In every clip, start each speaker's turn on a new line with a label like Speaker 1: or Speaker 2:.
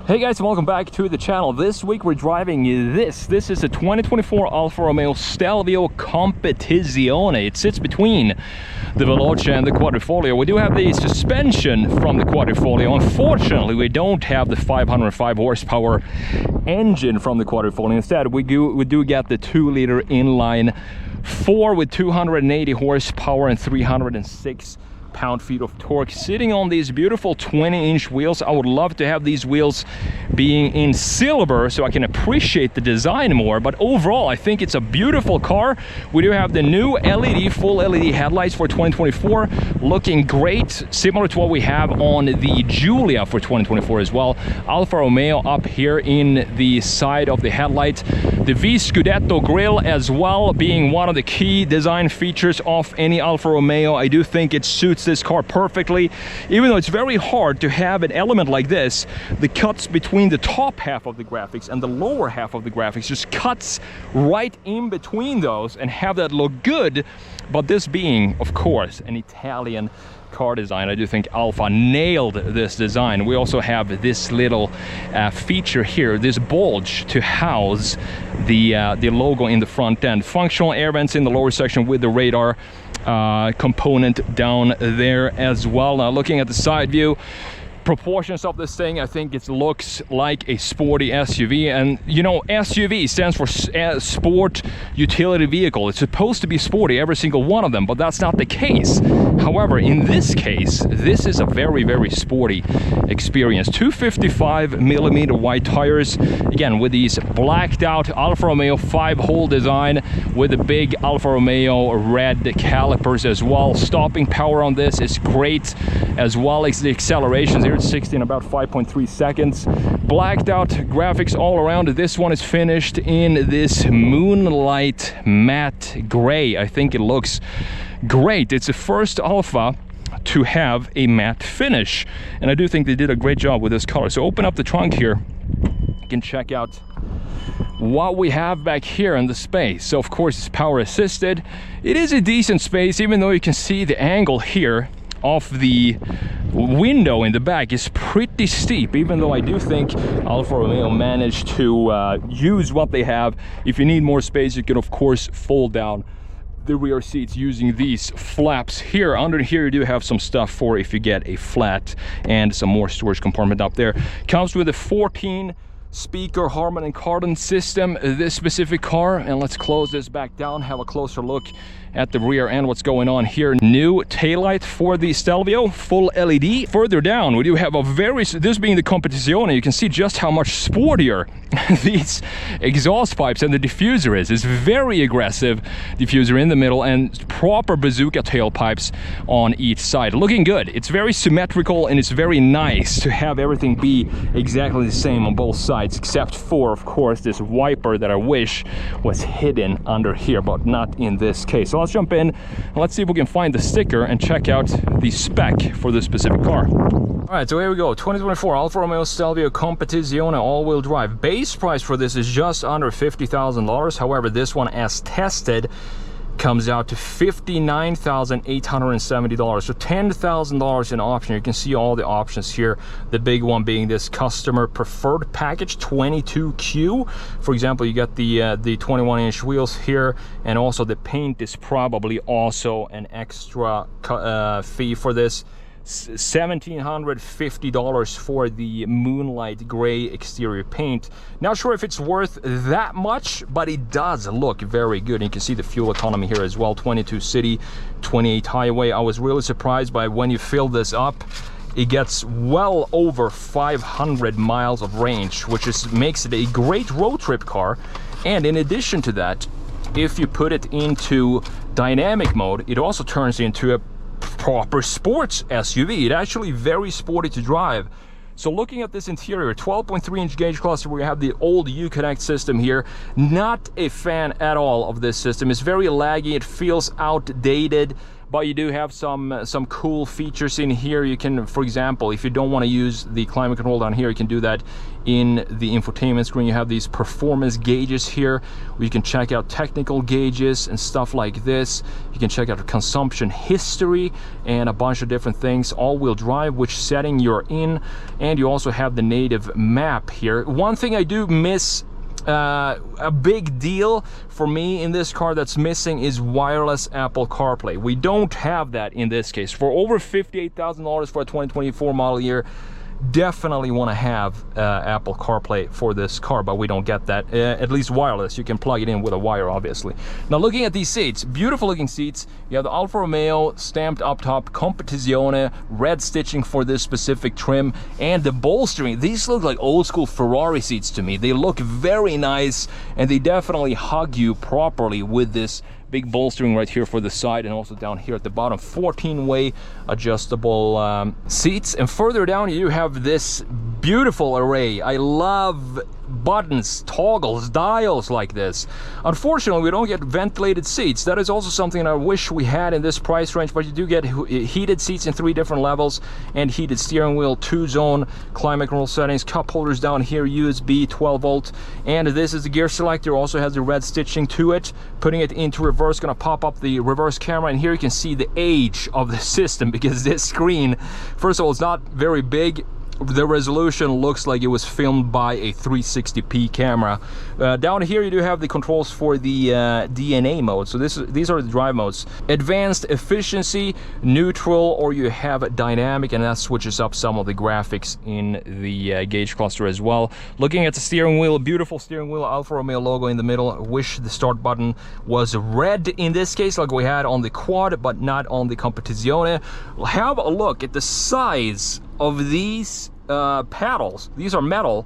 Speaker 1: Hey guys, and welcome back to the channel. This week we're driving this. This is a 2024 Alfa Romeo Stelvio Competizione. It sits between the Veloce and the Quadrifoglio. We do have the suspension from the Quadrifoglio. Unfortunately, we don't have the 505 horsepower engine from the Quadrifoglio. Instead, we do get the 2-liter inline 4 with 280 horsepower and 306 pound-feet of torque, sitting on these beautiful 20-inch wheels. I would love to have these wheels being in silver so I can appreciate the design more, but overall I think it's a beautiful car. We do have the new full LED headlights for 2024, looking great, similar to what we have on the Giulia for 2024 as well. Alfa Romeo up here in the side of the headlight. The V Scudetto grille as well, being one of the key design features of any Alfa Romeo. I do think it suits this car perfectly, even though it's very hard to have an element like this. The cuts between the top half of the graphics and the lower half of the graphics just cuts right in between those and have that look good. But this being, of course, an Italian car design, I do think Alfa nailed this design. We also have this little feature here, this bulge to house the logo in the front end. Functional air vents in the lower section with the radar component down there as well. Now looking at the side view, proportions of this thing, I think it looks like a sporty SUV. And you know, SUV stands for sport utility vehicle. It's supposed to be sporty, every single one of them, but that's not the case. However, in this case, this is a very, very sporty experience. 255mm wide tires, again with these blacked out Alfa Romeo 5-hole design with the big Alfa Romeo red calipers as well. Stopping power on this is great, as well as the accelerations here. 60 in about 5.3 seconds. Blacked out graphics all around. This one is finished in this moonlight matte gray. I think it looks great. It's the first Alfa to have a matte finish, and I do think they did a great job with this color. So open up the trunk here, you can check out what we have back here in the space. So of course it's power assisted. It is a decent space, even though you can see the angle here of the window in the back is pretty steep, even though I do think Alfa Romeo managed to use what they have. If you need more space, you can of course fold down the rear seats using these flaps here. Under here you do have some stuff for if you get a flat, and some more storage compartment up there. Comes with a 14 speaker Harman Kardon system, this specific car. And let's close this back down, have a closer look at the rear and what's going on here. New taillight for the Stelvio, full LED. Further down we do have a this being the Competizione, you can see just how much sportier these exhaust pipes and the diffuser is. It's very aggressive diffuser in the middle and proper bazooka tailpipes on each side. Looking good. It's very symmetrical, and it's very nice to have everything be exactly the same on both sides, except for of course this wiper that I wish was hidden under here, but not in this case. So let's jump in and let's see if we can find the sticker and check out the spec for this specific car. All right, so here we go. 2024 Alfa Romeo Stelvio Competizione all-wheel drive. Base price for this is just under $50,000. However, this one as tested comes out to $59,870, so $10,000 in option. You can see all the options here, the big one being this customer preferred package 22Q. For example, you got the 21-inch wheels here, and also the paint is probably also an extra fee for this. $1,750 for the moonlight gray exterior paint. Not sure if it's worth that much, but it does look very good. And you can see the fuel economy here as well, 22 city, 28 highway. I was really surprised by when you fill this up, it gets well over 500 miles of range, which makes it a great road trip car. And in addition to that, if you put it into dynamic mode, it also turns into a proper sports SUV. It's actually very sporty to drive. So looking at this interior, 12.3-inch gauge cluster, we have the old Uconnect system here. Not a fan at all of this system. It's very laggy, it feels outdated, but you do have some cool features in here. You can, for example, if you don't want to use the climate control down here, you can do that in the infotainment screen. You have these performance gauges here where you can check out technical gauges and stuff like this. You can check out consumption history and a bunch of different things, all-wheel drive, which setting you're in, and you also have the native map here. One thing I do miss, a big deal for me in this car that's missing, is wireless Apple CarPlay. We don't have that in this case. For over $58,000 for a 2024 model year, definitely want to have Apple CarPlay for this car, but we don't get that, at least wireless. You can plug it in with a wire, obviously. Now, looking at these seats, beautiful looking seats. You have the Alfa Romeo stamped up top, Competizione, red stitching for this specific trim, and the bolstering. These look like old school Ferrari seats to me. They look very nice, and they definitely hug you properly with this big bolstering right here for the side, and also down here at the bottom, 14-way adjustable seats. And further down you have this beautiful array. I love buttons, toggles, dials like this. Unfortunately, we don't get ventilated seats. That is also something I wish we had in this price range, but you do get heated seats in 3 different levels, and heated steering wheel, 2-zone climate control settings, cup holders down here, USB 12-volt, and this is the gear selector. Also has the red stitching to it. Putting it into reverse, gonna pop up the reverse camera, and here you can see the age of the system, because this screen, first of all, it's not very big. The resolution looks like it was filmed by a 360p camera. Down here you do have the controls for the DNA mode. So these are the drive modes: advanced, efficiency, neutral, or you have dynamic, and that switches up some of the graphics in the gauge cluster as well. Looking at the steering wheel, beautiful steering wheel, Alfa Romeo logo in the middle. I wish the start button was red in this case, like we had on the Quad, but not on the Competizione. Have a look at the size of these paddles. These are metal.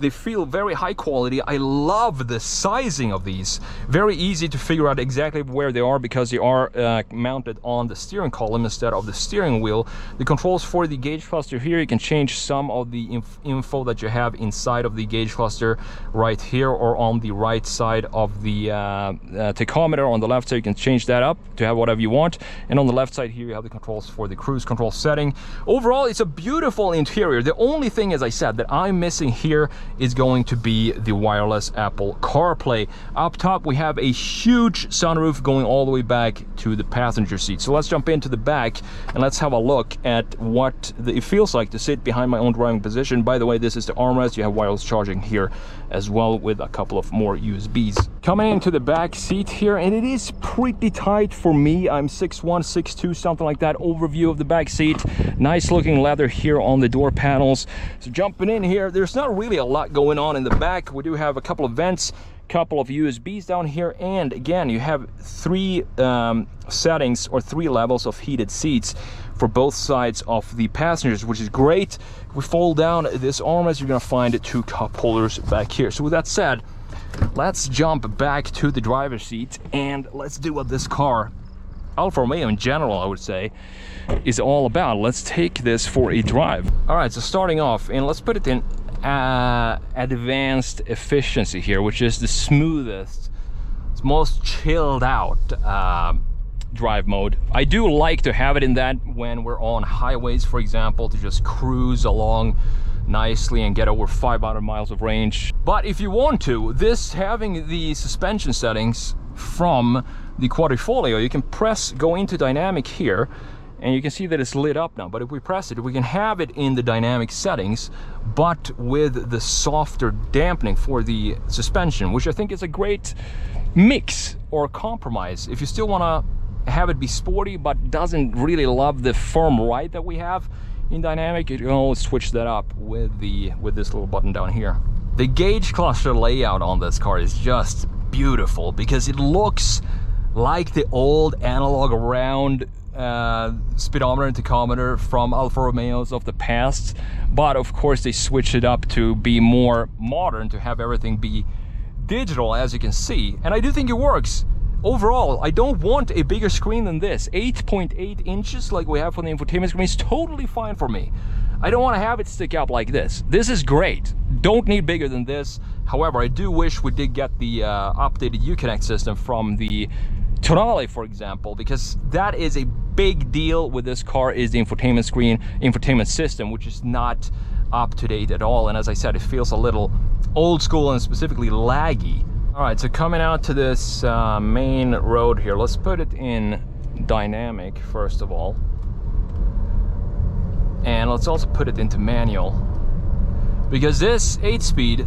Speaker 1: They feel very high quality. I love the sizing of these. Very easy to figure out exactly where they are, because they are mounted on the steering column instead of the steering wheel. The controls for the gauge cluster here, you can change some of the info that you have inside of the gauge cluster right here, or on the right side of the tachometer. On the left side, you can change that up to have whatever you want. And on the left side here, you have the controls for the cruise control setting. Overall, it's a beautiful interior. The only thing, as I said, that I'm missing here is going to be the wireless Apple CarPlay. Up top we have a huge sunroof going all the way back to the passenger seat. So let's jump into the back and let's have a look at what it feels like to sit behind my own driving position. By the way, this is the armrest. You have wireless charging here as well, with a couple of more USBs. Coming into the back seat here, and it is pretty tight for me. I'm 6'1", 6'2", something like that. Overview of the back seat. Nice looking leather here on the door panels. So jumping in here, there's not really a lot going on in the back. We do have a couple of vents, couple of USBs down here, and again you have 3 settings or 3 levels of heated seats for both sides of the passengers, which is great. If we fold down this armrest, you're gonna find 2 cup holders back here. So with that said, let's jump back to the driver's seat and let's do what this car, Alfa Romeo in general, I would say, is all about. Let's take this for a drive. All right, so starting off, and let's put it in advanced efficiency here, which is the smoothest, it's most chilled out drive mode. I do like to have it in that when we're on highways, for example, to just cruise along nicely and get over 500 miles of range. But if you want to, this having the suspension settings from the Quadrifoglio, you can go into dynamic here, and you can see that it's lit up now. But if we press it, we can have it in the dynamic settings, but with the softer dampening for the suspension, which I think is a great mix or compromise. If you still want to have it be sporty but doesn't really love the firm ride that we have in dynamic, you can always switch that up with this little button down here. The gauge cluster layout on this car is just beautiful, because it looks like the old analog round speedometer and tachometer from Alfa Romeos of the past, but of course they switch it up to be more modern, to have everything be digital, as you can see, and I do think it works. Overall, I don't want a bigger screen than this. 8.8 inches like we have for the infotainment screen is totally fine for me. I don't want to have it stick out like this. This is great. Don't need bigger than this. However, I do wish we did get the updated Uconnect system from the tonale, for example, because that is a big deal with this car, is the infotainment screen, infotainment system, which is not up to date at all. And as I said, it feels a little old school and specifically laggy. All right, so coming out to this main road here, let's put it in dynamic first of all. And let's also put it into manual, because this 8-speed,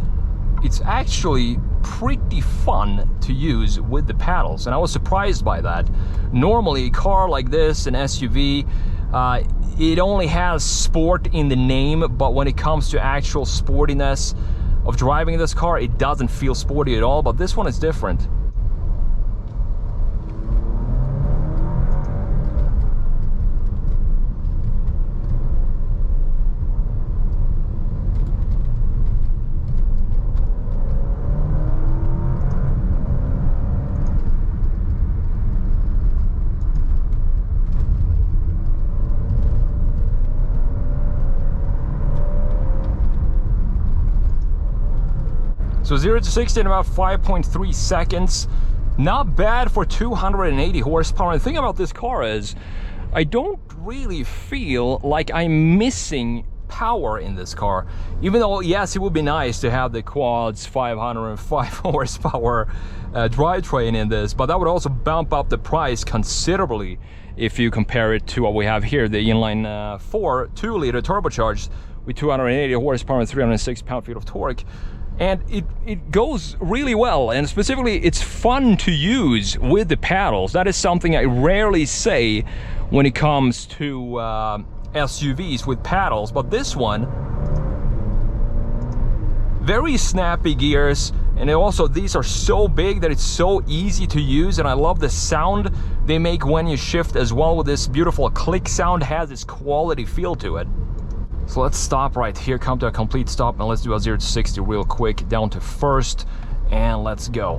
Speaker 1: it's actually pretty fun to use with the paddles, and I was surprised by that. Normally a car like this, an SUV, it only has sport in the name, but when it comes to actual sportiness of driving this car, it doesn't feel sporty at all. But this one is different. So 0 to 60 in about 5.3 seconds. Not bad for 280 horsepower. And the thing about this car is, I don't really feel like I'm missing power in this car. Even though, yes, it would be nice to have the quads 505 horsepower drivetrain in this, but that would also bump up the price considerably if you compare it to what we have here, the inline 4 2-liter turbocharged with 280 horsepower and 306 pound-feet of torque. And it goes really well, and specifically it's fun to use with the paddles. That is something I rarely say when it comes to SUVs with paddles, but this one, very snappy gears, and also these are so big that it's so easy to use, and I love the sound they make when you shift as well. With this beautiful click sound, has this quality feel to it. So let's stop right here, come to a complete stop, and let's do a 0 to 60 real quick, down to first, and let's go.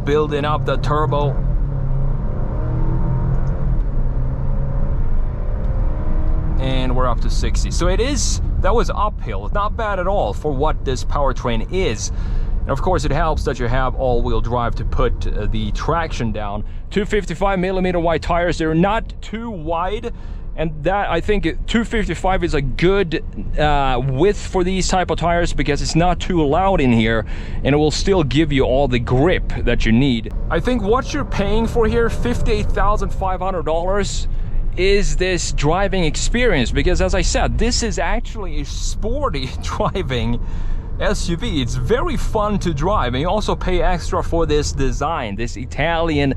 Speaker 1: Building up the turbo. And we're up to 60. So that was uphill, not bad at all for what this powertrain is. And of course it helps that you have all-wheel drive to put the traction down. 255mm wide tires, they're not too wide. And that, I think 255 is a good width for these type of tires, because it's not too loud in here and it will still give you all the grip that you need. I think what you're paying for here, $58,500, is this driving experience, because as I said, this is actually a sporty driving SUV. It's very fun to drive, and you also pay extra for this design, this Italian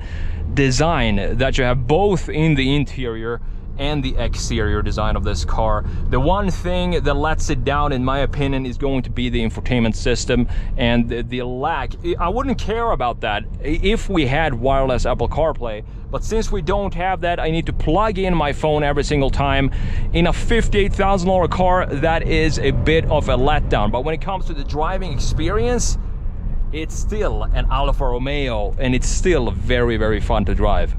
Speaker 1: design that you have both in the interior and the exterior design of this car. The one thing that lets it down, in my opinion, is going to be the infotainment system and the lag. I wouldn't care about that if we had wireless Apple CarPlay, but since we don't have that, I need to plug in my phone every single time. In a $58,000 car, that is a bit of a letdown. But when it comes to the driving experience, it's still an Alfa Romeo, and it's still very, very fun to drive.